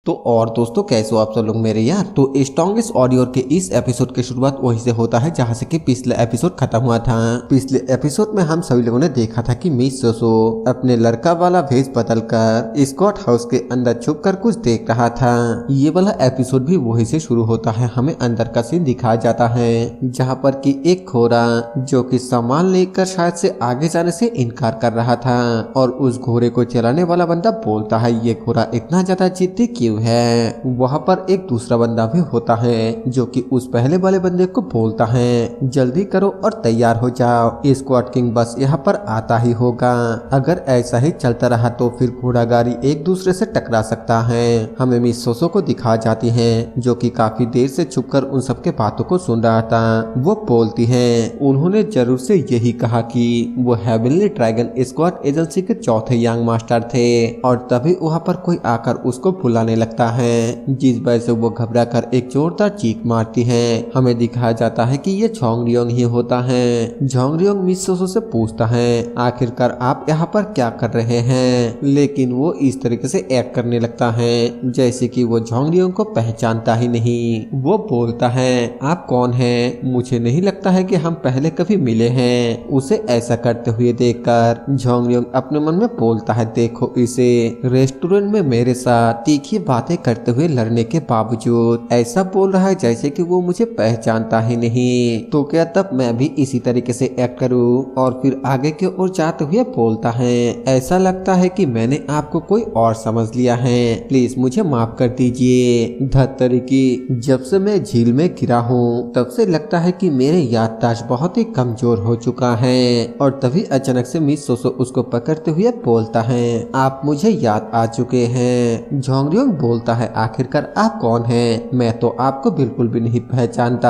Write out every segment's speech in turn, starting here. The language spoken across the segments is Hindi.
तो और दोस्तों कैसे हो आप सब लोग मेरे यार। तो स्ट्रॉन्गेस्ट ऑडियो के इस एपिसोड की शुरुआत वहीं से होता है जहां से कि पिछले एपिसोड खत्म हुआ था। पिछले एपिसोड में हम सभी लोगों ने देखा था कि मिस सोसो अपने लड़का वाला भेष बदलकर स्कॉट हाउस के अंदर छुप कर कुछ देख रहा था। ये वाला एपिसोड भी वहीं से शुरू होता है। हमें अंदर का सीन दिखाया जाता है जहाँ पर कि एक घोड़ा जो कि सामान लेकर शायद से आगे जाने से इनकार कर रहा था और उस घोड़े को चलाने वाला बंदा बोलता है ये घोड़ा इतना ज्यादा जिद्दी क्यों है। वहाँ पर एक दूसरा बंदा भी होता है जो कि उस पहले वाले बंदे को बोलता है जल्दी करो और तैयार हो जाओ, स्क्वाड किंग बस यहाँ पर आता ही होगा। अगर ऐसा ही चलता रहा तो फिर घोड़ा गाड़ी एक दूसरे से टकरा सकता है। हमें मिस सोसो को दिखा जाती है जो कि काफी देर से छुपकर उन सबके बातों को सुन रहा था। वो बोलती है उन्होंने जरूर से यही कहा कि वो हेवनली ड्रैगन स्क्वाड एजेंसी के चौथे यंग मास्टर थे और तभी वहाँ पर कोई आकर उसको बुलाने लगता है जिस वजह से वो घबरा कर एक जोरदार चीख मारती है। हमें दिखाया जाता है कि ये झोंगरियोंग ही होता है। झोंगरियोंग मिस सोसो से पूछता है आखिरकार आप यहाँ पर क्या कर रहे हैं, लेकिन वो इस तरीके से एक्ट करने लगता है जैसे कि वो झोंगरियोंग को पहचानता ही नहीं। वो बोलता है आप कौन हैं, मुझे नहीं लगता है कि हम पहले कभी मिले हैं। उसे ऐसा करते हुए देखकर झोंगरियोंग अपने मन में बोलता है देखो इसे रेस्टोरेंट में मेरे साथ तीखी बातें करते हुए लड़ने के बावजूद ऐसा बोल रहा है जैसे कि वो मुझे पहचानता ही नहीं। तो क्या तब मैं भी इसी तरीके से एक्ट करूं। और फिर आगे की ओर जाते हुए बोलता है ऐसा लगता है कि मैंने आपको कोई और समझ लिया है, प्लीज मुझे माफ कर दीजिए। धत्तरी की जब से मैं झील में गिरा हूँ तब से लगता है कि मेरे याददाश्त बहुत ही कमजोर हो चुका है। और तभी अचानक से मिस सोसो उसको पकड़ते हुए बोलता है आप मुझे याद आ चुके हैं। झोंगरियोंग बोलता है आखिरकार आप कौन हैं, मैं तो आपको बिल्कुल भी नहीं पहचानता।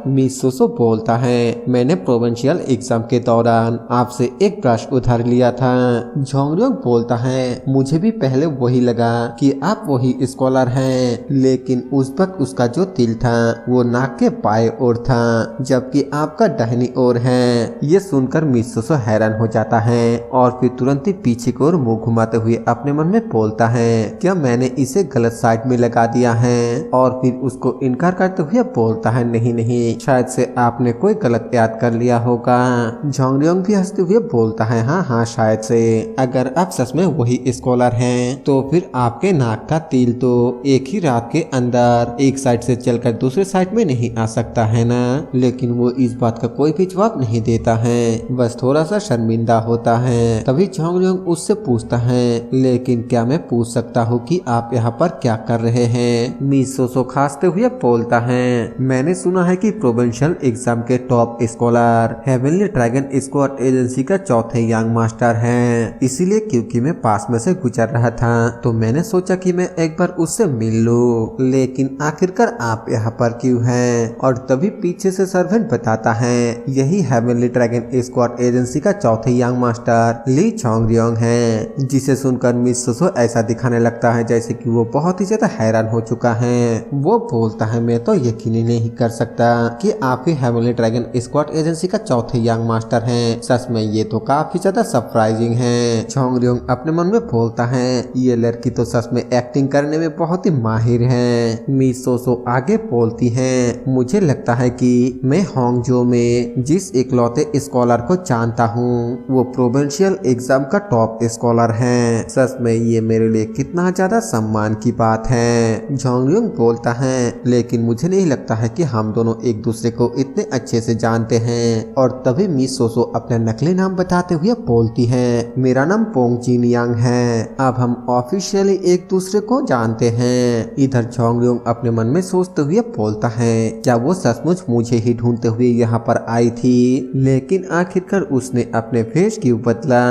मिस सोसो बोलता है मैंने प्रोविंशियल एग्जाम के दौरान आपसे एक ब्रश उधार लिया था। झोंगरियोंग बोलता है मुझे भी पहले वही लगा कि आप वही स्कॉलर हैं, लेकिन उस वक्त उसका जो तिल था वो नाक के बाएं ओर था जबकि आपका दाहिनी ओर है। ये सुनकर मिस सोसो हैरान हो जाता है और फिर तुरंत ही पीछे की ओर मुंह घुमाते हुए अपने मन में बोलता है क्या मैंने इसे गलत साइड में लगा दिया है। और फिर उसको इनकार करते हुए बोलता है नहीं नहीं, शायद से आपने कोई गलत याद कर लिया होगा। झोंगरियोंग भी हंसते हुए बोलता है हाँ हाँ शायद से, अगर आप सच में वही स्कॉलर हैं तो फिर आपके नाक का तिल तो एक ही रात के अंदर एक साइड से चलकर दूसरे साइड में नहीं आ सकता है ना। लेकिन वो इस बात का कोई भी जवाब नहीं देता है, बस थोड़ा सा शर्मिंदा होता है। तभी झोंगरियोंग उससे पूछता है लेकिन क्या मैं पूछ सकता हूँ कि आप यहाँ पर क्या कर रहे हैं। मिस सोसो खांसते हुए बोलता है मैंने सुना है कि प्रोविंशियल एग्जाम के top scholar heavenly dragon squad agency का चौथे यंग मास्टर हैं, इसीलिए क्योंकि मैं पास में से गुजर रहा था तो मैंने सोचा कि मैं एक बार उससे मिल लूं। लेकिन आखिरकार आप यहाँ पर क्यों हैं। और तभी पीछे से सर्वेंट बताता है यही हेवनली ड्रैगन स्क्वाड एजेंसी का चौथे यंग मास्टर ली झोंगरियोंग है। जिसे सुनकर मिस सोसो ऐसा दिखाने लगता है जैसे कि वो बहुत ही ज्यादा हैरान हो चुका है। वो बोलता है मैं तो यकीन ही नहीं कर सकता कि आप ही हेवनली ड्रैगन स्क्वाड एजेंसी का चौथे यंग मास्टर हैं, सच में ये तो काफी ज्यादा सरप्राइजिंग है। झोंगरियोंग अपने मन में बोलता है ये लड़की तो सच में एक्टिंग करने में बहुत ही माहिर है। मिस सोसो आगे बोलती है मुझे लगता है कि मैं होंगजो में जिस इकलौते स्कॉलर को जानता हूँ वो प्रोविंशियल एग्जाम का टॉप स्कॉलर है। सच में ये मेरे लिए कितना ज्यादा सम्मान की बात है। झोंगरियोंग बोलता है लेकिन मुझे नहीं लगता है कि हम दोनों एक दूसरे को इतने अच्छे से जानते हैं। और तभी मिस सोसो अपना नकली नाम बताते हुए बोलती है मेरा नाम पोंग जिन यांग है, अब हम ऑफिशियली एक दूसरे को जानते हैं। इधर झोंगरियोंग अपने मन में सोचते हुए बोलता है क्या वो सचमुच मुझे ही ढूंढते हुए यहाँ पर आई थी, लेकिन आखिरकार उसने अपने फेस क्यों बदला।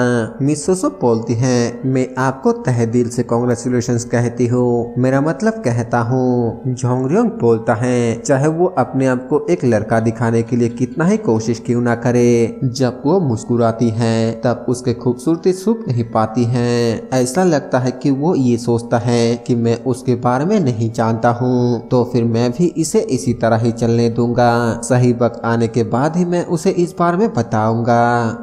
मिस सोसो बोलती है मैं आपको तहे दिल से कांग्रेचुलेशंस कहती हूँ, मेरा मतलब कहता हूँ। झोंगरियोंग बोलता है चाहे वो अपने आप को एक लड़का दिखाने के लिए कितना ही कोशिश क्यों ना करे, जब वो मुस्कुराती है तब उसके खूबसूरती छुप नहीं पाती है। ऐसा लगता है कि वो ये सोचता है कि मैं उसके बारे में नहीं जानता हूँ तो फिर मैं भी इसे इसी तरह ही चलने दूंगा, सही वक्त आने के बाद ही मैं उसे इस बारे में बताऊंगा।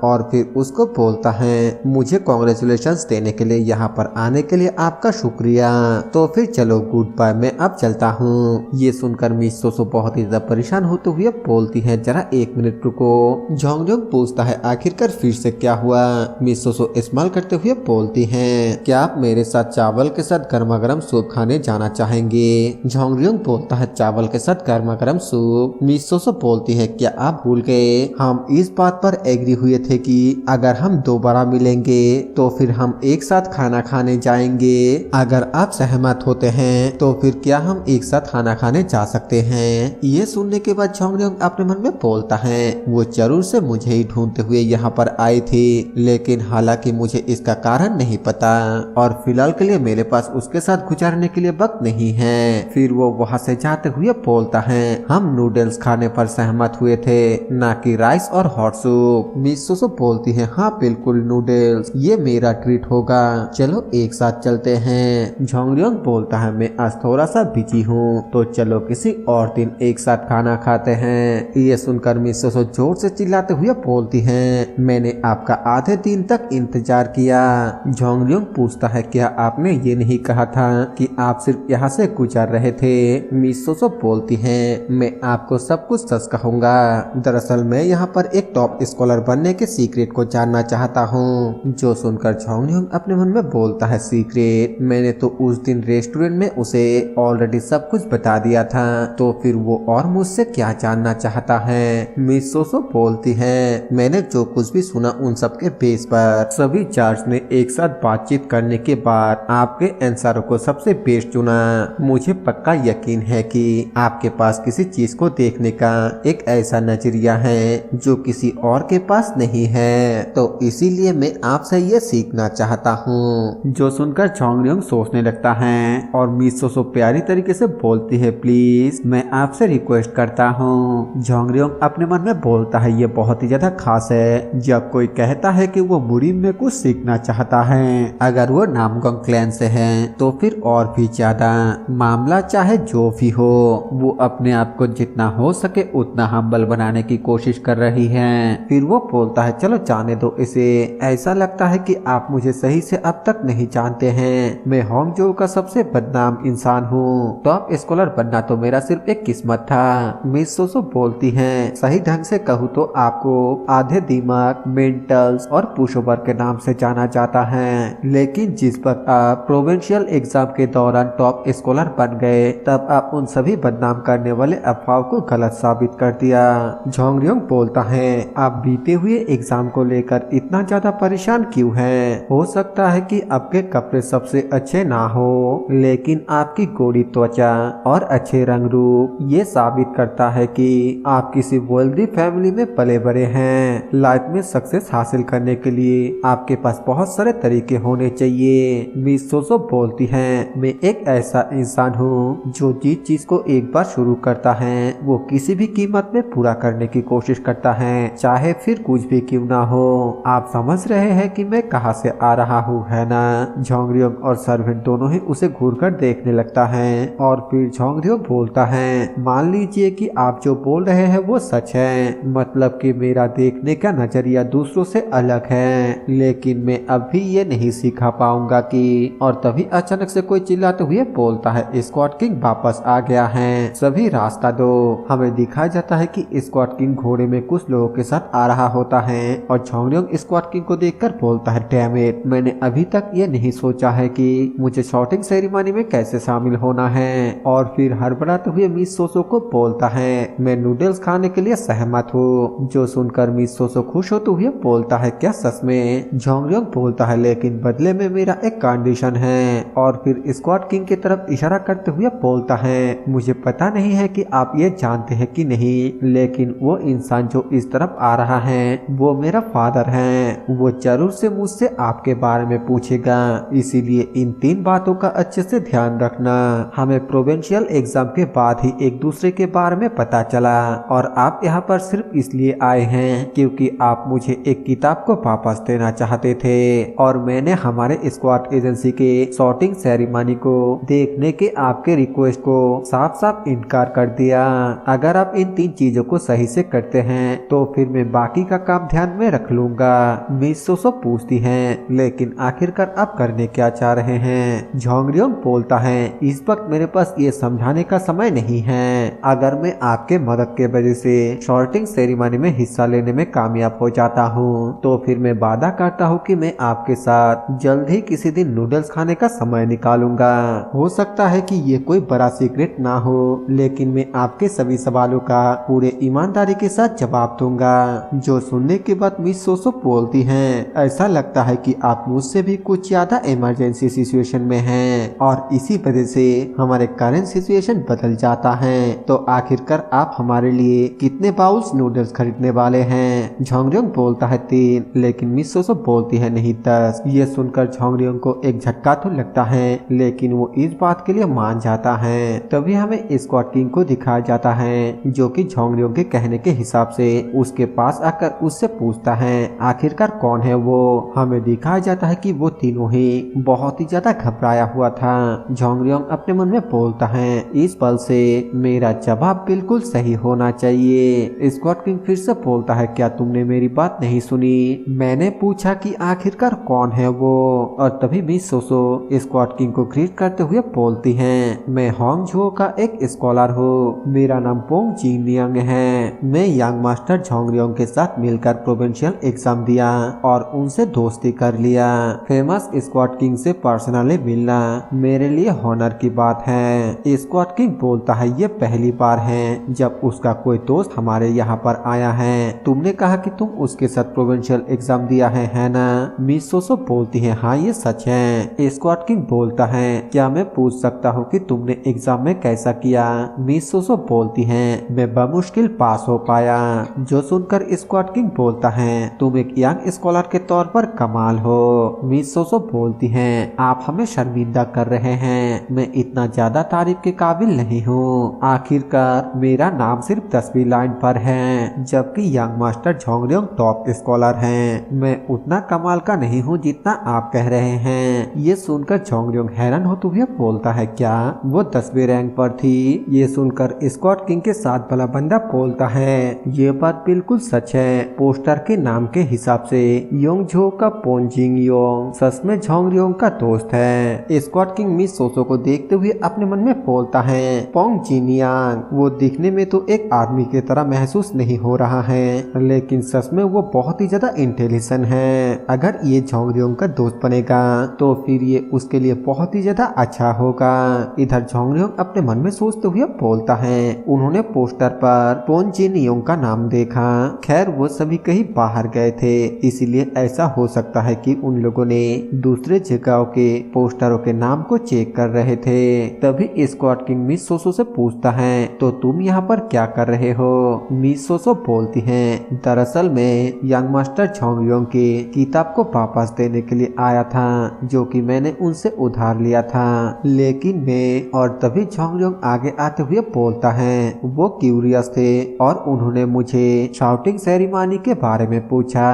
और फिर उसको बोलता है मुझे कांग्रेचुलेशंस देने के लिए यहाँ पर आने के लिए आपका शुक्रिया। तो फिर चलो गुड बाय, मैं अब चलता हूँ। ये सुनकर मिस सोसो बहुत ही ज्यादा परेशान होते हुए बोलती है जरा 1 मिनट रुको। झोंगरियोंग पूछता है आखिरकार फिर से क्या हुआ। मिस सोसो इस्तेमाल करते हुए बोलती है क्या आप मेरे साथ चावल के साथ गर्मा गर्म सूप खाने जाना चाहेंगे। झोंगरियोंग बोलता है चावल के साथ गर्मा गर्म सूप। मिस सोसो बोलती है क्या आप भूल गए हम इस बात पर एग्री हुए थे कि अगर हम दोबारा मिलेंगे तो फिर हम एक साथ खाना खाने जाएंगे। अगर आप सहमत होते हैं तो फिर क्या हम एक साथ खाना खाने जा सकते हैं। ये सुनने के बाद झोंगरियोंग अपने मन में बोलता है वो जरूर से मुझे ही ढूंढते हुए यहाँ पर आई थी, लेकिन हालांकि मुझे इसका कारण नहीं पता और फिलहाल के लिए मेरे पास उसके साथ गुजारने के लिए वक्त नहीं है। फिर वो वहाँ से जाते हुए बोलता है हम नूडल्स खाने पर सहमत हुए थे, ना कि राइस और हॉट सूप। मिस सोसो बोलती है हाँ बिल्कुल नूडल्स, ये मेरा ट्रीट होगा, चलो एक साथ चलते हैं। झोंगरियोंग बोलता है मैं आज थोड़ा सा बिजी हूँ तो चलो किसी और दिन एक साथ खाना खाते हैं। ये सुनकर मिस सोसो जोर से चिल्लाते हुए बोलती है मैंने आपका आधे दिन तक इंतजार किया। झोंगरियोंग पूछता है क्या आपने ये नहीं कहा था कि आप सिर्फ यहाँ से गुजर रहे थे। मिस सोसो बोलती है मैं आपको सब कुछ सच कहूँगा, दरअसल मैं यहाँ पर एक टॉप स्कॉलर बनने के सीक्रेट को जानना चाहता हूँ। जो सुनकर झोंगरियोंग अपने मन में बोलता है सीक्रेट, मैंने तो उस दिन रेस्टोरेंट में उसे ऑलरेडी सब कुछ बता दिया था, तो फिर वो और मुझसे क्या जानना चाहता है। मिस सोसो बोलती है मैंने जो कुछ भी सुना उन सब के बेस पर सभी चार्ज ने एक साथ बातचीत करने के बाद आपके आंसरों को सबसे बेस्ट चुना। मुझे पक्का यकीन है कि आपके पास किसी चीज को देखने का एक ऐसा नजरिया है जो किसी और के पास नहीं है, तो इसीलिए मैं आपसे ये सीखना चाहता हूँ। जो सुनकर झोंगरियोंग सोचने लगता है और मिस सोसो प्यारी तरीके से बोलती है प्लीज मैं आपसे रिक्वेस्ट करता हूँ। झोंगरियोंग अपने मन में बोलता है ये बहुत ही ज्यादा खास है जब कोई कहता है कि वो मुरीम में कुछ सीखना चाहता है। अगर वो नामगोंग क्लैन से है तो फिर और भी ज्यादा। मामला चाहे जो भी हो वो अपने आप को जितना हो सके उतना हम्बल बनाने की कोशिश कर रही है। फिर वो बोलता है चलो जाने दो इसे, ऐसा लगता है कि आप मुझे सही से अब तक नहीं जानते हैं। मैं होंगजो का सबसे बदनाम इंसान हूँ, टॉप स्कॉलर बनना तो मेरा सिर्फ एक किस्मत था। मिस सोसो बोलती है सही ढंग से कहूँ तो आपको आधे दिमाग, मेंटल्स और पुशओवर के नाम से जाना जाता है, लेकिन जिस पर आप प्रोविंशियल एग्जाम के दौरान टॉप स्कॉलर बन गए तब आप उन सभी बदनाम करने वाले अफवाह को गलत साबित कर दिया। झोंगरियोंग बोलता है आप बीते हुए एग्जाम को लेकर इतना ज्यादा परेशान क्यों हैं? हो सकता है कि आपके कपड़े सबसे अच्छे ना हो, लेकिन आपकी गोरी त्वचा और अच्छे रंग रूप ये साबित करता है कि आप किसी वेल्दी फैमिली में पले बड़े हैं। लाइफ में सक्सेस हासिल करने के लिए आपके पास बहुत सारे तरीके होने चाहिए। मिस सोसो बोलती है मैं एक ऐसा इंसान हूँ जो जिस चीज को एक बार शुरू करता है वो किसी भी कीमत में पूरा करने की कोशिश करता है, चाहे फिर कुछ भी क्यों ना हो। आप समझ रहे हैं कि मैं कहाँ से आ रहा हूँ है ना? झोंगरियोंग और सर्वेंट दोनों ही उसे घूरकर देखने लगता है और फिर झोंगरियोंग बोलता है मान लीजिए कि आप जो बोल रहे हैं वो सच है, मतलब कि मेरा देखने का नजरिया दूसरों से अलग है, लेकिन मैं अभी ये नहीं सिखा पाऊंगा कि। और तभी अचानक से कोई चिल्लाते हुए बोलता है स्क्वाड किंग वापस आ गया है, सभी रास्ता दो। हमें दिखाया जाता है कि स्क्वाड किंग घोड़े में कुछ लोगों के साथ आ रहा होता है और झोंगरियोंग स्क्वाड किंग को देखकर बोलता है डैम इट, मैंने अभी तक ये नहीं सोचा है कि मुझे शॉटिंग सेरेमनी में कैसे शामिल होना है। और फिर हड़बड़ाते हुए मिस सोसो को बोलता है मैं नूडल्स खाने के लिए सहमत हूँ। जो सुनकर मिस सोसो खुश होते हुए बोलता है क्या सच में? झोंगरियोंग बोलता है लेकिन बदले में मेरा एक कंडीशन है। और फिर स्क्वाड किंग की तरफ इशारा करते हुए बोलता है मुझे पता नहीं है कि आप ये जानते हैं कि नहीं, लेकिन वो इंसान जो इस तरफ आ रहा है वो मेरा फादर है, वो जरूर से मुझसे आपके बारे में पूछेगा, इसीलिए इन 3 बातों का अच्छे से ध्यान रखना। हमें प्रोविंशियल एग्जाम के बाद ही एक दूसरे के बारे में पता चला और आप यहाँ पर सिर्फ इसलिए आए हैं क्योंकि आप मुझे एक किताब को वापस देना चाहते थे और मैंने हमारे स्क्वाड एजेंसी के शॉटिंग सेरेमनी को देखने के आपके रिक्वेस्ट को साफ साफ इनकार कर दिया। अगर आप इन 3 चीजों को सही से करते हैं तो फिर मैं बाकी का काम ध्यान में रख लूंगा। मिस सोसो पूछती हैं लेकिन आखिरकार आप करने क्या चाह रहे हैं? झोंगरियोंग बोलता है इस वक्त मेरे पास ये समझाने का समय नहीं है। अगर मैं आपके मदद के वजह से शॉर्टिंग सेरेमनी में हिस्सा लेने में कामयाब हो जाता हूँ तो फिर मैं वादा करता हूँ कि मैं आपके साथ जल्द ही किसी दिन नूडल्स खाने का समय निकालूंगा। हो सकता है कि ये कोई बड़ा सीक्रेट ना हो लेकिन मैं आपके सभी सवालों का पूरे ईमानदारी के साथ जवाब दूंगा। जो सुनने के बाद मिस सोसो बोलती हैं ऐसा लगता है कि आप मुझसे भी कुछ ज्यादा इमरजेंसी सिचुएशन में हैं और इसी वजह से हमारे करंट सिचुएशन बदल जाता है। तो आखिरकार आप हमारे लिए कितने बाउल्स नूडल्स खरीदने वाले हैं? झोंगरियोंग बोलता है 3 लेकिन मिस सोसो बोलती है नहीं 10। ये सुनकर झोंगरियोंग को एक झटका तो लगता है लेकिन वो इस बात के लिए मान जाता है। तभी हमें स्क्वाड किंग को दिखाया जाता है जो कि झोंगरियोंग के कहने के हिसाब से उसके पास आकर उससे पूछता है आखिरकार कौन है वो। हमें दिखाया जाता है कि वो तीनों ही बहुत ही ज्यादा घबराया हुआ था। झोंगरियोंग अपने मन में बोलता है इस पल से मेरा जवाब बिल्कुल सही होना चाहिए। स्क्वाड किंग फिर से बोलता है क्या तुमने मेरी बात नहीं सुनी? मैंने पूछा कि आखिरकार कौन है वो। और तभी मिस सोसो स्क्वाड किंग को ग्रीट करते हुए बोलती है मैं होंग झो का एक स्कॉलर हूँ, मेरा नाम पोंग जिनियांग है। मैं यंग मास्टर झोंगरियोंग के साथ मिलकर प्रोविंशियल एग्जाम दिया और उनसे दोस्ती कर लिया। फेमस स्क्वाड किंग से पर्सनली मिलना मेरे लिए हॉनर की बात है। स्क्वाड किंग बोलता है ये पहली बार है जब उसका कोई दोस्त हमारे यहाँ पर आया है। तुमने कहा कि तुम उसके साथ प्रोविंशियल एग्जाम दिया है ना? मिस सोसो बोलती है हाँ ये सच है। स्क्वाड किंग बोलता है क्या मैं पूछ सकता हूँ कि तुमने एग्जाम में कैसा किया? मिस सोसो बोलती है मैं बमुश्किल पास हो पाया। जो सुनकर स्क्वाड किंग बोलता है तुम एक यंग स्कॉलर के तौर पर कमाल हो। मिस सोसो बोलती है आप हमें शर्मिंदा कर रहे हैं, मैं इतना ज्यादा तारीफ के काबिल नहीं हूँ। आखिरकार मेरा नाम सिर्फ 10वीं लाइन पर है जबकि यंग मास्टर झोंगरियोंग टॉप स्कॉलर हैं। मैं उतना कमाल का नहीं हूँ जितना आप कह रहे हैं। ये सुनकर झोंगरियोंग हैरान होते हुए बोलता है क्या वो 10वीं रैंक पर थी? ये सुनकर स्क्वाड किंग के साथ वाला बंदा बोलता है ये बात बिल्कुल सच है। पोस्टर के नाम के हिसाब से योंग झो का पोंग जिनियांग सच में झोंगरियोंग का दोस्त है। स्क्वाड किंग मिस सोसो को देखते हुए अपने मन में बोलता है पोंग जिनियांग वो दिखने में तो एक आदमी की तरह महसूस नहीं हो रहा है लेकिन सच में वो बहुत ही ज्यादा इंटेलिजेंट है। अगर ये झोंगरियोंग का दोस्त बनेगा तो फिर ये उसके लिए बहुत ही ज्यादा अच्छा होगा। इधर झोंगरियोंग अपने मन में सोचते हुए बोलता है उन्होंने पोस्टर पर पोंग जिनियांग का नाम देखा। खैर वो सभी कहीं बाहर गए थे इसीलिए ऐसा हो सकता है कि उन लोगों ने दूसरे जगहों के पोस्टरों के नाम को चेक कर रहे थे। तभी स्क्वाड किंग मिस सोसो से पूछता है तो तुम यहाँ पर क्या कर रहे हो? मिस सोसो बोलती है दरअसल मैं यंग मास्टर झोंगरियोंग की किताब को वापस देने के लिए आया था जो कि मैंने उनसे उधार लिया था लेकिन मैं। और तभी झोंगरियोंग आगे आते हुए बोलता है वो क्यूरियस थे और उन्होंने मुझे शाउटिंग सेरेमनी के बारे में पूछा।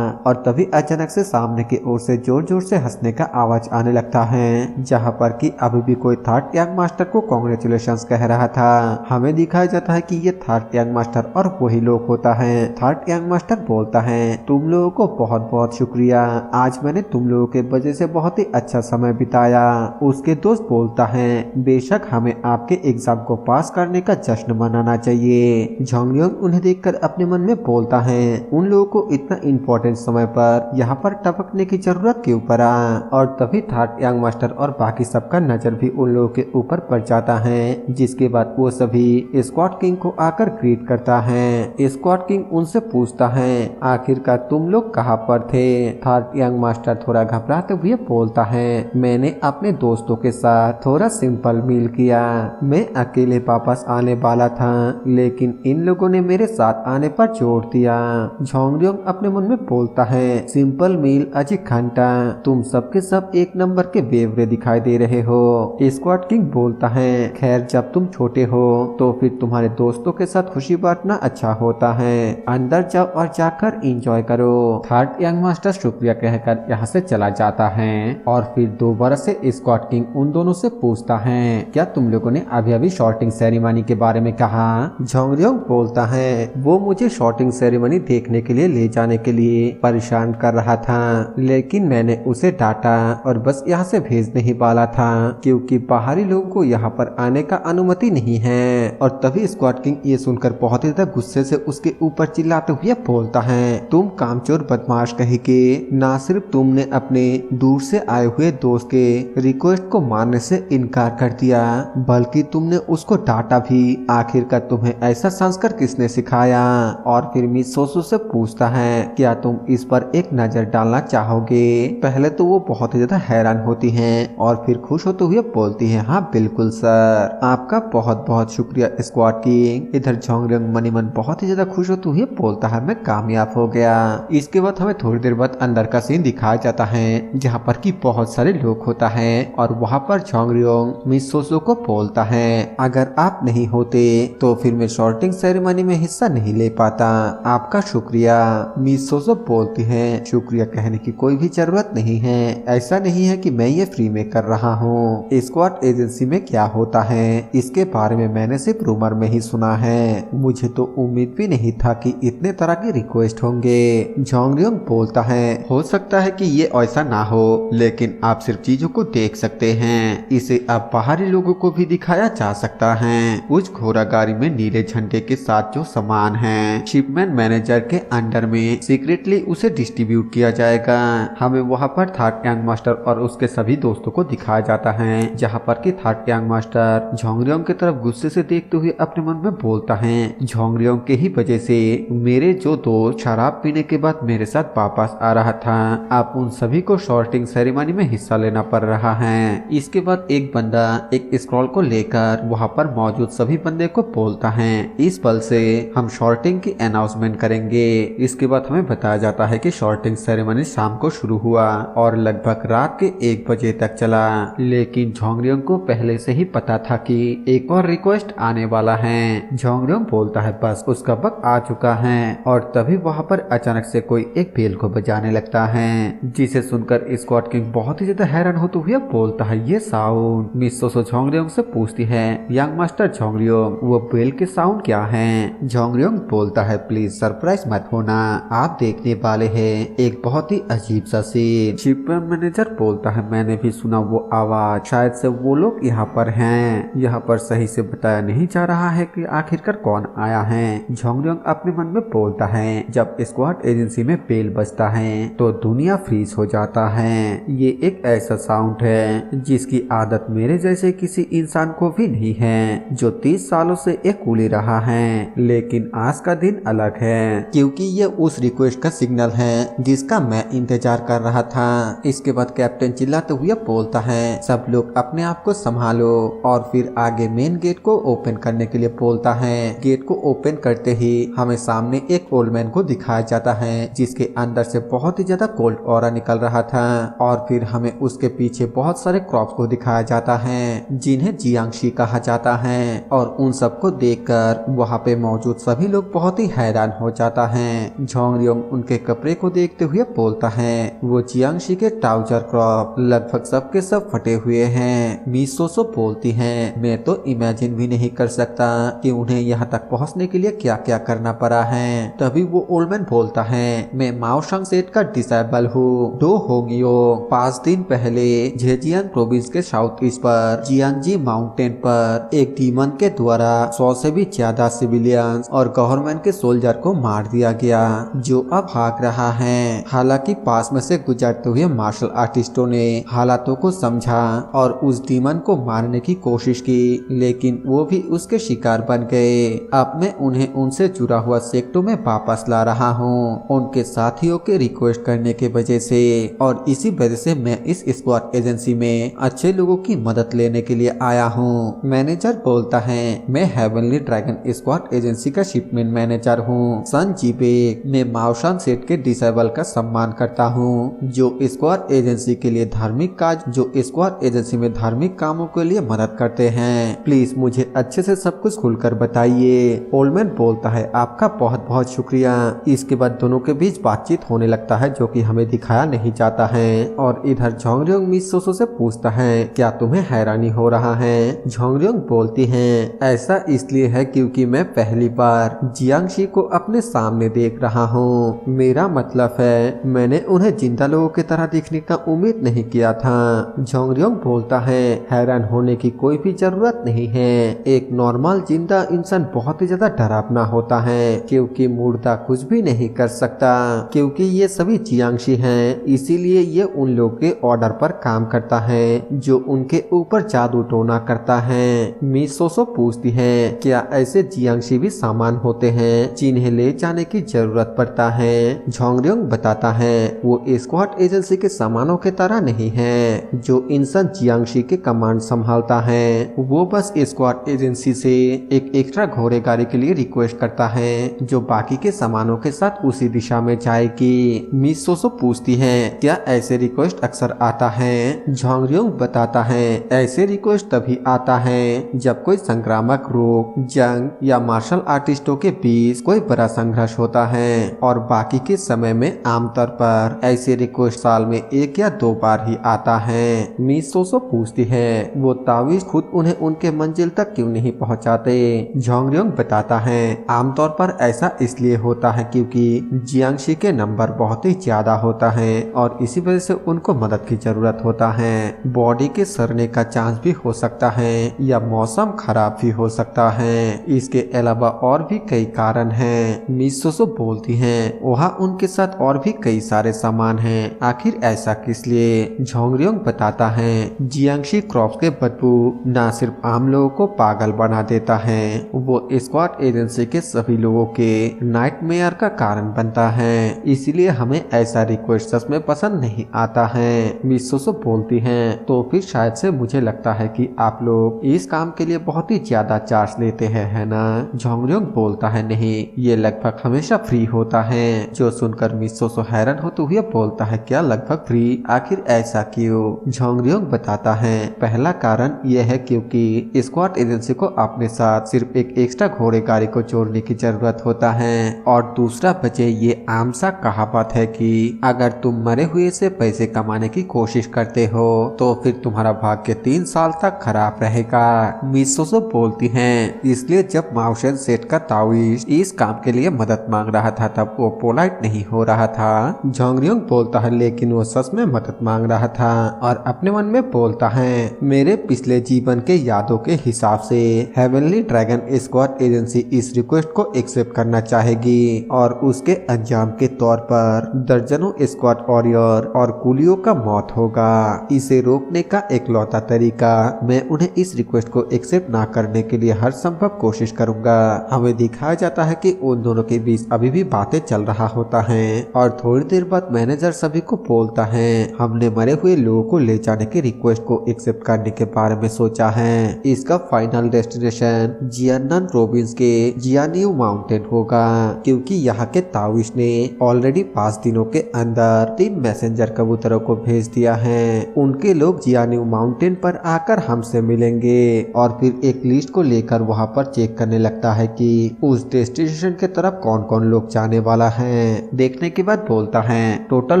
और तभी अचानक से सामने की ओर से जोर जोर से हंसने का आवाज आने लगता है जहाँ पर कि अभी भी कोई थर्ड यंग मास्टर को कांग्रेचुलेशंस कह रहा था। हमें दिखाया जाता है कि ये थर्ड यंग मास्टर और वही लोग होता है। थर्ड यंग मास्टर बोलता है तुम लोगों को बहुत बहुत शुक्रिया, आज मैंने तुम लोगों के वजह से बहुत ही अच्छा समय बिताया। उसके दोस्त बोलता है बेशक हमें आपके एग्जाम को पास करने का जश्न मनाना चाहिए। झोंगरियोंग उन्हें देखकर अपने मन में बोलता है उन लोगों को इतना इम्पोर्टेंट समय पर यहाँ पर टपकने की जरूरत क्यों पड़ा। और तभी थर्ड यंग मास्टर और बाकी सबका नजर भी उन लोगों के ऊपर पड़ जाता है जिसके बाद वो सभी स्क्वाड किंग को आकर ग्रीट करता है। स्क्वाड किंग उनसे पूछता है आखिरकार तुम लोग कहाँ पर थे? थर्ड यंग मास्टर थोड़ा घबराते हुए बोलता है मैंने अपने दोस्तों के साथ थोड़ा सिंपल मील किया। मैं अकेले वापस आने वाला था लेकिन इन लोगों ने मेरे साथ आने पर जोर दिया। झोंगरियोंग अपने मन में बोलता है सिंपल मील अजी घंटा तुम सबके सब एक नंबर के बेवरे दिखाई दे रहे हो। स्क्वाड किंग बोलता है खैर जब तुम छोटे हो तो फिर तुम्हारे दोस्तों के साथ खुशी बांटना अच्छा होता है, अंदर जाओ और जाकर एंजॉय करो। थर्ड यंग मास्टर शुक्रिया कहकर यहाँ से चला जाता है और फिर दोबारा से स्क्वाड किंग उन दोनों से पूछता है क्या तुम लोगों ने अभी अभी शॉर्टिंग सेरेमनी के बारे में कहा? झोंगरियोंग बोलता है वो मुझे शॉर्टिंग सेरेमनी देखने के लिए ले जाने के लिए परेशान कर रहा था लेकिन मैंने उसे डांटा और बस यहाँ से भेजने ही वाला था क्योंकि बाहरी लोगों को यहाँ पर आने का अनुमति नहीं है। और तभी स्क्वाड किंग ये सुनकर बहुत ही ज्यादा गुस्से से उसके ऊपर चिल्लाते हुए बोलता है, तुम कामचोर बदमाश कहीं के, ना सिर्फ तुमने अपने दूर से आए हुए दोस्त के रिक्वेस्ट को मानने से इनकार कर दिया बल्कि तुमने उसको डांटा भी। आखिरकार तुम्हें ऐसा संस्कार किसने सिखाया? और फिर मिस सोसो से पूछता है, क्या तुम इस पर एक नजर डालना चाहोगे? पहले तो वो बहुत ही ज्यादा हैरान होती हैं और फिर खुश होते हुए बोलती है, हाँ बिल्कुल सर, आपका बहुत बहुत शुक्रिया स्क्वाड किंग। इधर झोंगरियोंग मनी मन बहुत ही ज्यादा खुश होते हुए बोलता है, मैं कामयाब हो गया। इसके बाद हमें थोड़ी देर बाद अंदर का सीन दिखाया जाता है जहाँ पर कि बहुत सारे लोग होता है और वहाँ पर झोंगरियोंग मिस सोसो को बोलता है, अगर आप नहीं होते तो फिर मैं शॉर्टिंग सेरेमनी में हिस्सा नहीं ले पाता। आपका शुक्रिया। मिस सोसो बोलती है, शुक्रिया कहने की कोई भी जरूरत नहीं है, ऐसा नहीं है कि मैं ये फ्री में कर रहा हूँ। स्क्वाड एजेंसी में क्या होता है इसके बारे में मैंने सिर्फ रूमर में ही सुना है, मुझे तो उम्मीद भी नहीं था कि इतने तरह के रिक्वेस्ट होंगे। झोंगरियोंग बोलता है, हो सकता है कि ये ऐसा ना हो लेकिन आप सिर्फ चीजों को देख सकते हैं, इसे अब बाहरी लोगों को भी दिखाया जा सकता है। उस घोड़ा गाड़ी में नीले झंडे के साथ जो सामान है शिपमेंट मैनेजर के अंडर में सीक्रेटली उसे डिस्ट्रीब्यूट किया जाएगा। हमें वहाँ पर थर्ड यंग मास्टर और उसके सभी दोस्तों को दिखाया जाता है जहाँ पर कि थर्ड यंग मास्टर झोंगरियोंग की तरफ गुस्से से देखते हुए अपने मन में बोलता है, झोंगरियोंग के ही वजह से मेरे जो दोस्त शराब पीने के बाद मेरे साथ वापस आ रहा था, आप उन सभी को शॉर्टिंग सेरेमनी में हिस्सा लेना पड़ रहा है। इसके बाद एक बंदा एक स्क्रॉल को लेकर वहाँ पर मौजूद सभी बंदे को बोलता है, इस पल से हम शॉर्टिंग की अनाउंसमेंट करेंगे। इसके बाद हमें बताया जाता है कि शॉर्टिंग सेरेमनी शाम को शुरू हुआ और लगभग रात के 1 बजे तक चला, लेकिन झोंगरियोंग को पहले से ही पता था कि एक और रिक्वेस्ट आने वाला है। झोंगरियोंग बोलता है, बस उसका वक्त आ चुका है। और तभी वहाँ पर अचानक से कोई एक बेल को बजाने लगता है जिसे सुनकर स्क्वाड किंग बहुत ही ज्यादा हैरान होते हुए बोलता है, ये साउंड। मिस सोसो झोंगरियोंग से पूछती है, यंग मास्टर झोंगरियोंग वो बेल के साउंड क्या है? झोंगरियोंग बोलता है, प्लीज सरप्राइज मत होना, आप देखने वाले हैं एक बहुत ही अजीब सा सीन। शिपमेंट मैनेजर बोलता है, मैंने भी सुना वो आवाज, शायद से वो लोग यहाँ पर हैं। यहाँ पर सही से बताया नहीं जा रहा है कि आखिरकार कौन आया है। झोंगरियोंग अपने मन में बोलता है, जब स्क्वाड एजेंसी में बेल बजता है तो दुनिया फ्रीज हो जाता है। ये एक ऐसा साउंड है जिसकी आदत मेरे जैसे किसी इंसान को भी नहीं है जो 30 सालों से एक कूली रहा है, लेकिन आज का दिन अलग है क्योंकि ये उस रिक्वेस्ट का सिग्नल है जिसका मैं इंतजार कर रहा था। इसके बाद कैप्टन चिल्लाते हुए बोलता है, सब लोग अपने आप को संभालो, और फिर आगे मेन गेट को ओपन करने के लिए बोलता है। गेट को ओपन करते ही हमें सामने एक ओल्ड मैन को दिखाया जाता है जिसके अंदर से बहुत ही ज्यादा कोल्ड ऑरा निकल रहा था, और फिर हमें उसके पीछे बहुत सारे क्रॉप्स को दिखाया जाता है जिन्हें जियांगशी कहा जाता है। और उन सबको देखकर वहाँ पे मौजूद सभी लोग बहुत ही हैरान हो जाता है। झोंगरियोंग उनके कपड़े को देखते हुए बोलता है, वो जियांगशी के ट्राउजर क्रॉप लगभग सबके सब फटे हुए हैं। मिस सोसो बोलती है, मैं तो इमेजिन भी नहीं कर सकता कि उन्हें यहाँ तक पहुँचने के लिए क्या क्या करना पड़ा है। तभी वो ओल्ड मैन बोलता है, मैं माओ शंगसेट का डिसेबल हूँ। दो होंगियो 5 दिन पहले झेजियांग प्रोविंस के साउथ ईस्ट पर जियांगजी माउंटेन पर एक डीमन के द्वारा 100 से भी ज्यादा सिविलियंस और गवर्नमेंट के सोल्जर को मार दिया गया जो अब भाग रहा है। हालांकि पास में से गुजरते हुए मार्शल आर्टिस्टों ने हालातों को समझा और उस डीमन को मारने की कोशिश की, लेकिन वो भी उसके शिकार बन गए। अब मैं उन्हें उनसे जुड़ा हुआ सेक्टों में वापस ला रहा हूँ उनके साथियों के रिक्वेस्ट करने के वजह से, और इसी वजह से मैं इस स्क्वाड एजेंसी में अच्छे लोगों की मदद लेने के लिए आया हूँ। मैनेजर बोलता है, मैं हेवनली ड्रैगन स्क्वाड एजेंसी का शिपमेंट मैनेजर हूँ सन जीबे। मैं माओशान सेठ के डिसेबल का सम्मान करता हूँ जो स्क्वाड एजेंसी के लिए स्क्वाड एजेंसी में धार्मिक कामों के लिए मदद करते हैं। प्लीज मुझे अच्छे से सब कुछ खुलकर बताइए। ओल्डमैन बोलता है, आपका बहुत बहुत शुक्रिया। इसके बाद दोनों के बीच बातचीत होने लगता है जो कि हमें दिखाया नहीं जाता है। और इधर झोंगरियोंग मिस सोसो से पूछता है, क्या तुम्हें हैरानी हो रहा है? झोंगरियोंग बोलती है, ऐसा इसलिए है क्योंकि मैं पहली बार जियांगशी को अपने सामने देख रहा हूँ। मेरा मतलब है मैंने उन्हें जिंदा लोगों की तरह दिखने का उम्मीद नहीं किया था। झोंगरियोंग बोलता है हैरान होने की कोई भी जरूरत नहीं है। एक नॉर्मल जिंदा इंसान बहुत ही ज्यादा डरावना होता है क्योंकि मुर्दा कुछ भी नहीं कर सकता, क्योंकि ये सभी जियांगशी हैं, इसीलिए ये उन लोग के ऑर्डर पर काम करता है जो उनके ऊपर जादू टोना करता है। मिस सोसो पूछती है क्या ऐसे जियांगशी भी सामान होते हैं जिन्हें ले जाने की जरूरत पड़ता है। झोंगरियोंग बताता है वो स्क्वाड एजेंसी के सामानों के तरह नहीं है जो इंसान जियांगशी के कमांड संभालता है। वो बस स्क्वाड एजेंसी से एक एक्स्ट्रा घोड़े गाड़ी के लिए रिक्वेस्ट करता है जो बाकी के सामानों के साथ उसी दिशा में जाएगी। मिस सोसो पूछती है क्या ऐसे रिक्वेस्ट अक्सर आता है। झोंगरियोंग बताता है ऐसे रिक्वेस्ट तभी आता है जब कोई संक्रामक रोग, जंग या मार्शल आर्टिस्टों के बीच कोई बड़ा संघर्ष होता है, और बाकी के समय में आमतौर पर ऐसे रिक्वेस्ट साल में 1 या 2 बार ही आता है। मिस सोसो पूछती है वो तावीज खुद उन्हें उनके मंजिल तक क्यों नहीं पहुंचाते। झोंगरियोंग बताता है आमतौर पर ऐसा इसलिए होता है क्योंकि जियांगशी के नंबर बहुत ही ज्यादा होता है और इसी वजह से उनको मदद की जरूरत होता है। बॉडी के सड़ने का चांस भी हो सकता है या मौसम खराब भी हो सकता है। इसके अलावा और भी कई कारण हैं। मिस सोसो बोलती हैं वहाँ उनके साथ और भी कई सारे सामान हैं, आखिर ऐसा किस लिए। झोंगरियोंग बताता है जियांगशी क्रॉप्स के बदबू न सिर्फ आम लोगों को पागल बना देता है, वो स्क्वाड एजेंसी के सभी लोगों के नाइटमेयर का कारण बनता है, इसलिए हमें ऐसा रिक्वेस्ट सच में पसंद नहीं आता है। मिस सोसो बोलती हैं तो फिर शायद से मुझे लगता है कि आप लोग इस काम के लिए बहुत ही ज्यादा चार्ज लेते हैं, है ना। झोंगरियोंग बोलता है नहीं, ये लगभग हमेशा फ्री होता है। जो सुनकर मिस सोसो हैरान होते हुए बोलता है क्या लगभग फ्री, आखिर ऐसा क्यों। झोंगरियोंग बताता है पहला कारण यह है क्योंकि स्क्वाड एजेंसी को अपने साथ सिर्फ एक एक्स्ट्रा घोड़े गाड़ी को जोड़ने की जरूरत होता है, और दूसरा वजह ये आम सा कहावत है कि अगर तुम मरे हुए से पैसे कमाने की कोशिश करते हो तो फिर तुम्हारा भाग्य 3 साल तक खराब रहेगा। मिस सोसो बोलती हैं इसलिए जब माउशन सेठ का तावीज इस काम के लिए मदद मांग रहा था तब वो पोलाइट नहीं हो रहा था। झोंगरियोंग बोलता है लेकिन वो सच में मदद मांग रहा था और अपने मन में बोलता है मेरे पिछले जीवन के यादों के हिसाब से हेवनली ड्रैगन स्क्वाड एजेंसी इस रिक्वेस्ट को एक्सेप्ट करना चाहेगी और उसके अंजाम के तौर पर दर्जनों स्क्वाड वॉरियर और कुलियों का मौत होगा। इसे रोकने का एकलौता तरीका मैं उन्हें इस रिक्वेस्ट को एक्सेप्ट ना करने के लिए हर संभव कोशिश करूंगा। हमें दिखाया जाता है कि उन दोनों के बीच अभी भी बातें चल रहा होता है और थोड़ी देर बाद मैनेजर सभी को बोलता है हमने मरे हुए लोगों को ले जाने के रिक्वेस्ट को एक्सेप्ट करने के बारे में सोचा है। इसका फाइनल डेस्टिनेशन जियानन प्रोविंस के जियानियो माउंटेन होगा क्योंकि यहाँ के तावीज ने ऑलरेडी 5 दिनों के अंदर 3 मैसेंजर कबूतरों को भेज दिया है। उनके लोग जियानियो माउंटेन पर आकर हमसे मिलेंगे और फिर एक लिस्ट को लेकर वहाँ पर चेक करने लगता है कि उस डेस्टिनेशन के तरफ कौन कौन लोग जाने वाला है। देखने के बाद बोलता है टोटल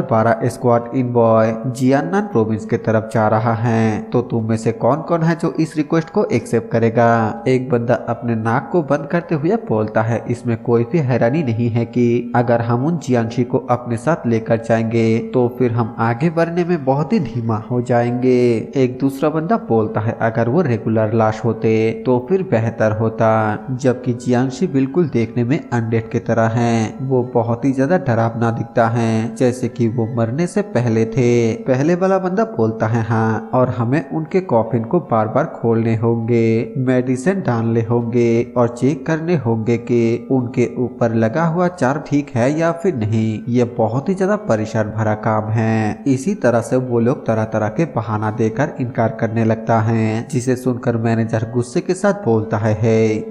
12 स्क्वाड इन बॉय जियानन प्रोविंस के तरफ जा रहा है, तो तुम में से कौन कौन है जो इस रिक्वेस्ट को एक्सेप्ट करेगा। एक बंदा अपने नाक को बंद करते हुए बोलता है इसमें कोई भी हैरानी नहीं है कि अगर हम उन जियांगशी को अपने साथ लेकर जाएंगे तो फिर हम आगे बढ़ने में बहुत ही धीमा हो जाएंगे। एक दूसरा बंदा बोलता है अगर वो रेगुलर लाश होते तो फिर बेहतर होता, जबकि जियांगशी बिल्कुल देखने में अनडेड की तरह है। वो बहुत ही ज्यादा डरावना दिखता है जैसे कि वो मरने से पहले थे। पहले वाला बंदा बोलता है हाँ, और हमें उनके कॉफिन को बार बार खोलने होंगे, मेडिसिन डालने होंगे और चेक करने होंगे कि उनके ऊपर लगा हुआ चार्म ठीक है या फिर नहीं। ये बहुत ही ज्यादा परेशान भरा काम है। इसी तरह से वो लोग तरह तरह के बहाना देकर इनकार करने लगता है, जिसे सुनकर मैनेजर गुस्से के साथ बोलता है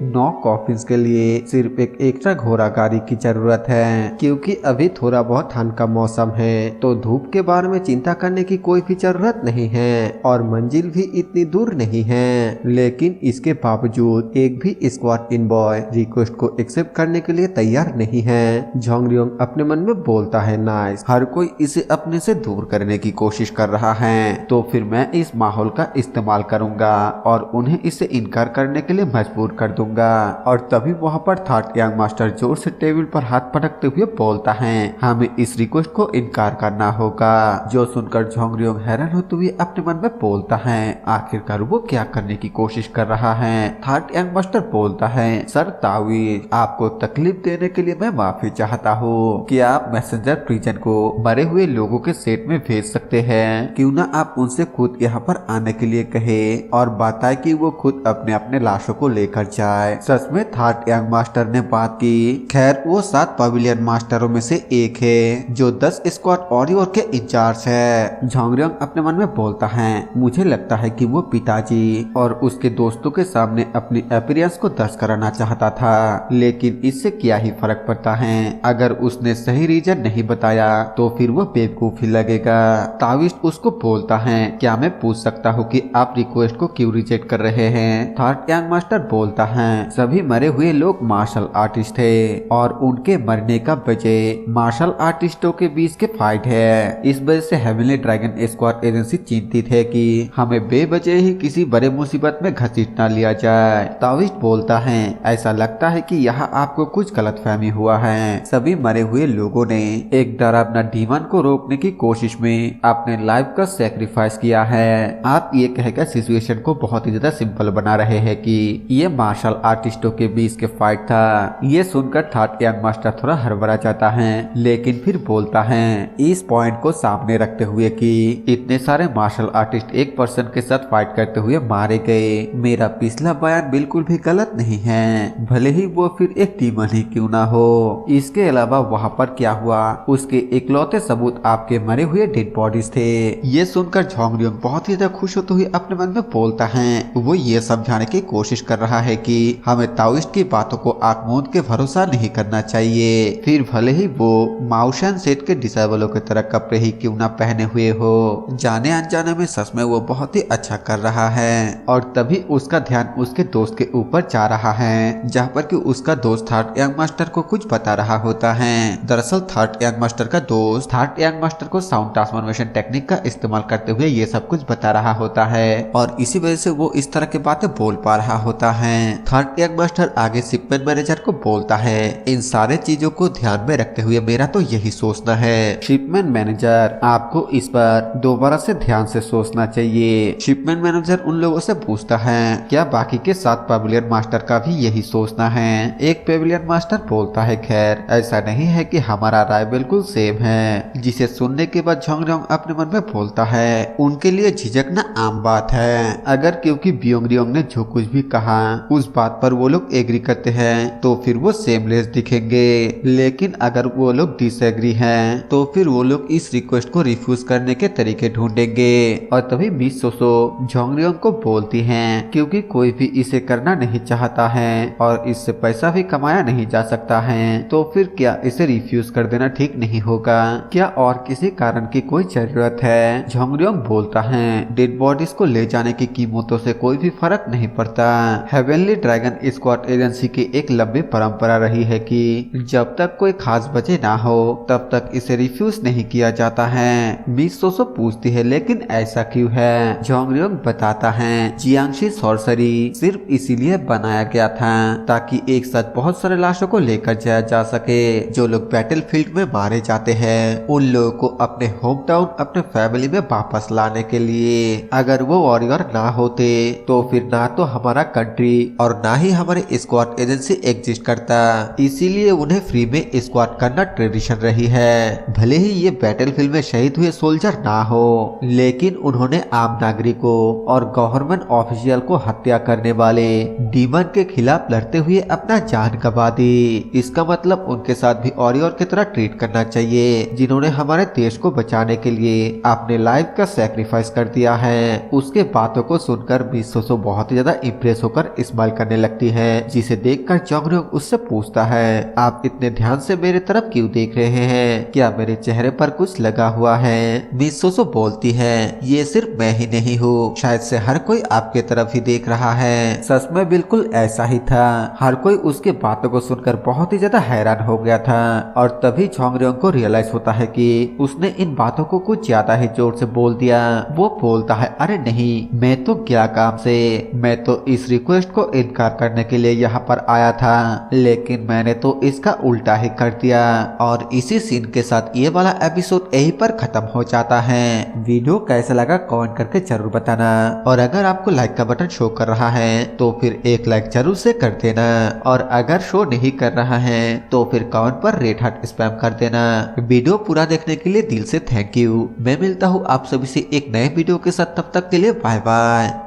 9 कॉफिन्स के लिए सिर्फ एक एक्स्ट्रा घोड़ा गाड़ी की जरूरत है क्योंकि अभी थोड़ा बहुत ठंड का मौसम है तो धूप के बारे में चिंता करने की कोई भी जरूरत नहीं है और मंजिल भी इतनी दूर नहीं है। लेकिन इसके बावजूद एक भी स्क्वाड इन बॉय रिक्वेस्ट को एक्सेप्ट करने के लिए तैयार नहीं है। झोंगरियोंग अपने मन में बोलता है नाइस, हर कोई इसे अपने से दूर करने की कोशिश कर रहा है तो फिर मैं इस माहौल का इस्तेमाल करूंगा और उन्हें इसे इनकार करने के लिए मजबूर कर दूंगा। और तभी वहाँ पर थर्ड यंग मास्टर जोर से टेबल पर हाथ पटकते हुए बोलता है हमें इस रिक्वेस्ट को इनकार करना होगा। जो सुनकर झोंगरियोंग हैरान हैरान होते हुए अपने मन में बोलता है आखिरकार वो क्या करने की कोशिश कर रहा है। थर्ड यंग मास्टर बोलता है सर तावीज, आपको तकलीफ देने के लिए मैं माफी चाहता हूँ। क्या आप मैसेंजर प्रिजन को मरे हुए लोगों के सेट में भेज सकते हैं? क्यों ना आप उनसे खुद यहाँ पर आने के लिए कहे और बताए कि वो खुद अपने अपने लाशों को लेकर जाए। सच में थर्ड यंग मास्टर ने बात की। खैर वो 7 पवेलियन मास्टरों में से एक है जो 10 स्क्वाड वॉरियर के इंचार्ज है। झोंगरियोंग अपने मन में बोलता है मुझे लगता है कि वो पिताजी और उसके दोस्तों के सामने अपनी अपीयरेंस को दर्ज कराना चाहता था, लेकिन इससे क्या ही फर्क पड़ता है। अगर उसने सही रीजन नहीं बताया तो फिर वो बेवकूफ ही लगेगा। ताविस्ट उसको बोलता है क्या मैं पूछ सकता हूँ कि आप रिक्वेस्ट को क्यों रिजेक्ट कर रहे हैं? थर्ड यंग मास्टर बोलता है सभी मरे हुए लोग मार्शल आर्टिस्ट थे और उनके मरने का वजह मार्शल आर्टिस्टों के बीच के फाइट है। इस वजह से हेवनली ड्रैगन स्क्वाड एजेंसी चिंतित है कि हमें बेवजह ही किसी बड़े मुसीबत में घसीट न लिया जाए। ताविस्ट बोलता है ऐसा लगता है कि यहाँ आपको कुछ गलतफहमी हुआ है। सभी मरे हुए लोगों ने एक डरावना डीमन को रोकने की कोशिश में अपने लाइफ का सैक्रिफाइस किया है। आप ये कहकर सिचुएशन को बहुत ही ज्यादा सिंपल बना रहे हैं कि ये मार्शल आर्टिस्टों के बीच के फाइट था। ये सुनकर थर्ड यंग मास्टर थोड़ा हड़बड़ा जाता है, लेकिन फिर बोलता है इस पॉइंट को सामने रखते हुए कि इतने सारे मार्शल आर्टिस्ट एक पर्सन के साथ फाइट करते हुए मारे गए, मेरा पिछला बयान बिल्कुल भी गलत नहीं है, भले ही वो फिर एक डीमन ही क्यों ना हो। इसके अलावा वहाँ पर क्या हुआ उसके इकलौते सबूत आपके मरे हुए डेड बॉडीज थे। ये सुनकर झोंगरियोंग बहुत ही ज्यादा खुश होते हुए अपने मन में बोलता है वो ये समझाने की कोशिश कर रहा है कि हमें ताओइस्ट की बातों को आंख मूंद के भरोसा नहीं करना चाहिए, फिर भले ही वो माउशन सेट के डिसेबलों की तरह कपड़े ही क्यों ना पहने हुए हो। जाने अनजाने में सच में वो बहुत ही अच्छा कर रहा है। और तभी उसका ध्यान उसके दोस्त के ऊपर जा रहा है जहाँ पर कि उसका दोस्त थर्ड यंग मास्टर को कुछ बता रहा होता है। दरअसल थर्ड यंग मास्टर का दोस्त थर्ड यंग मास्टर को साउंड ट्रांसफॉर्मेशन टेक्निक का इस्तेमाल करते हुए ये सब कुछ बता रहा होता है और इसी वजह से वो इस तरह की बातें बोल पा रहा होता है। थर्ड यंग मास्टर आगे शिपमेंट मैनेजर को बोलता है इन सारे चीजों को ध्यान में रखते हुए मेरा तो यही सोचना है शिपमेंट मैनेजर आपको इस पर दोबारा से ध्यान से सोचना चाहिए। शिपमेंट मैनेजर उन लोगों से पूछता है क्या बाकी के 7 पेविलियन मास्टर का भी यही सोचना है? एक पेविलियन मास्टर बोलता है खैर ऐसा नहीं है कि हमारा राय बिल्कुल सेम है। जिसे सुनने के बाद झोंगरियोंग अपने मन में बोलता है उनके लिए झिझकना आम बात है। अगर क्योंकि बियोंगरियोंग ने जो कुछ भी कहा उस बात पर वो लोग एग्री करते हैं तो फिर वो सेमलेस दिखेंगे, लेकिन अगर वो लोग डिसएग्री हैं तो फिर वो लोग इस रिक्वेस्ट को रिफ्यूज करने के तरीके ढूंढेंगे। और तभी मिस सोसो झोंगरियोंग को बोलती हैं क्योंकि कोई भी इसे करना नहीं चाहता है और इससे पैसा भी कमाया नहीं जा सकता है तो फिर क्या इसे रिफ्यूज कर देना ठीक नहीं होगा? क्या और किसी कारण की कोई जरूरत है? झोंगरियोंग बोलता है डेड बॉडीज को ले जाने की कीमतों से कोई भी फर्क नहीं पड़ता। हेवनली ड्रैगन स्क्वाड एजेंसी की एक लंबी परंपरा रही है कि जब तक कोई खास बचे ना हो तब तक इसे रिफ्यूज नहीं किया जाता है। मिस सोसो पूछती है लेकिन ऐसा क्यों है? झोंगरियोंग बताता है जियांगशी सॉर्सरी सिर्फ इसीलिए बनाया गया था ताकि एक साथ बहुत सारे लाशों को लेकर जाया जा सके। जो लोग बैटलफील्ड में मारे जाते हैं उन लोगों को अपने होम टाउन अपने फैमिली में वापस लाने के लिए। अगर वो वॉरियर ना होते तो फिर ना तो हमारा कंट्री और ना ही हमारे स्क्वाड एजेंसी एग्जिस्ट करता, इसीलिए उन्हें फ्री में स्क्वाड करना ट्रेडिशन रही है। भले ही ये बैटलफील्ड में शहीद हुए सोल्जर ना हो लेकिन उन्होंने आम नागरिकों और गवर्नमेंट ऑफिशियल को हत्या करने वाले डीमन के खिलाफ लड़ते हुए अपना जान गंवा दी। इसका मतलब उनके साथ भी वॉरियर की तरह ट्रीट करना चाहिए जिन्होंने हमारे देश को बचाने के लिए अपने लाइफ का सैक्रिफाइस कर दिया है। उसके बातों को सुनकर मिस सोसो बहुत ही ज्यादा इम्प्रेस होकर स्माइल करने लगती है जिसे देखकर झोंगरियोंग उससे पूछता है आप इतने ध्यान से मेरे तरफ क्यों देख रहे हैं? क्या मेरे चेहरे पर कुछ लगा हुआ है? मिस सोसो बोलती है ये सिर्फ मैं ही नहीं हूँ, शायद से हर कोई आपके तरफ ही देख रहा है। सच में बिल्कुल ऐसा ही था। हर कोई उसके बातों को सुनकर बहुत ही ज्यादा हैरान हो गया था और तभी झोंगरियोंग को रियलाइज होता है कि उसने इन बातों को कुछ ज्यादा ही जोर से बोल दिया। वो बोलता है अरे नहीं मैं तो क्या काम से, मैं तो इस रिक्वेस्ट को इनकार करने के लिए यहाँ पर आया था लेकिन मैंने तो इसका उल्टा ही कर दिया। और इसी सीन के साथ ये वाला एपिसोड यहीं पर खत्म हो जाता है। वीडियो कैसा लगा कमेंट करके जरूर बताना, और अगर आपको लाइक का बटन शो कर रहा है तो फिर एक लाइक जरूर से कर देना, और अगर शो नहीं कर रहा है तो फिर कमेंट पर रेड हार्ट स्पैम कर देना। वीडियो पूरा देखने के लिए दिल से थैंक यू। मैं मिलता हूँ आप सभी से एक नए वीडियो के साथ, तब तक के लिए बाय बाय।